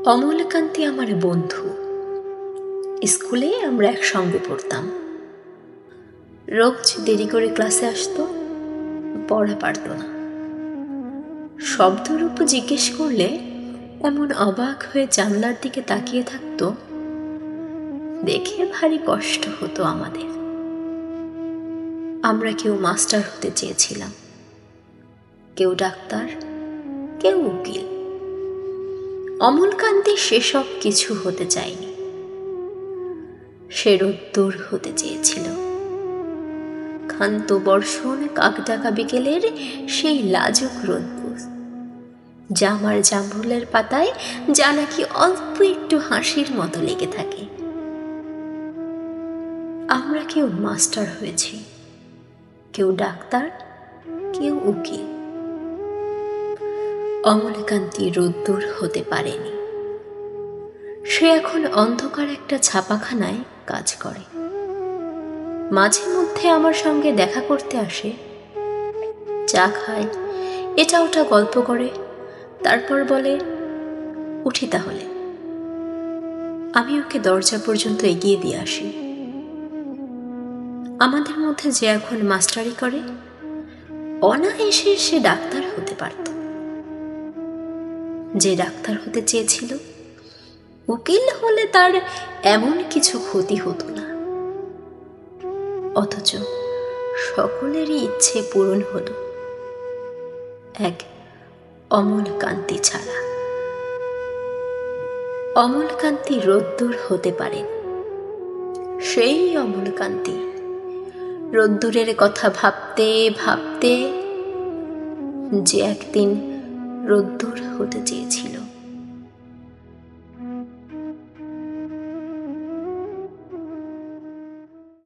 অমলকান্তি আমার বন্ধু। স্কুলে আমরা একসঙ্গে পড়তাম। রোজ দেরি করে ক্লাসে আসতো, পড়া পারত না। শব্দরূপ জিজ্ঞেস করলে এমন অবাক হয়ে জানলার দিকে তাকিয়ে থাকতো, দেখে ভারী কষ্ট হতো আমাদের। আমরা কেউ মাস্টার হতে চেয়েছিলাম, কেউ ডাক্তার, কেউ উকিল। অমলকান্তি সেসব কিছু হতে চায়নি। সে রোদ্দুর হতে চেয়েছিল। ক্ষান্ত বর্ষণ কাকডাকা বিকেলের সেই লাজুক রোদ্দুর, জামার জামরুলের পাতায় যা নাকি অল্প একটু হাসির মতো লেগে থাকে। আমরা কেউ মাস্টার হয়েছি, কেউ ডাক্তার, কেউ উকিল। অমলকান্তি রোদ্দুর হতে পারেনি। সে এখন অন্ধকার একটা ছাপাখানায় কাজ করে। মাঝে মধ্যে আমার সঙ্গে দেখা করতে আসে, চা খায়, এটা ওটা গল্প করে, তারপর বলে, উঠি তাহলে। আমি ওকে দরজা পর্যন্ত এগিয়ে দিয়ে আসি। আমাদের মধ্যে যে এখন মাস্টারি করে, অনায়াসে সে ডাক্তার হতে পারত। যে ডাক্তার হতে চেয়েছিল, উকিল হলে তার এমন কিছু ক্ষতি হতো না। অথচ সকলেরই ইচ্ছে পূরণ হলো, এক অমলকান্তি ছাড়া। অমলকান্তি রোদ্দুর হতে পারেন। সেই অমলকান্তি রোদ্দুরের কথা ভাবতে ভাবতে যে একদিন রোদ্দুর হতে চেয়েছিল।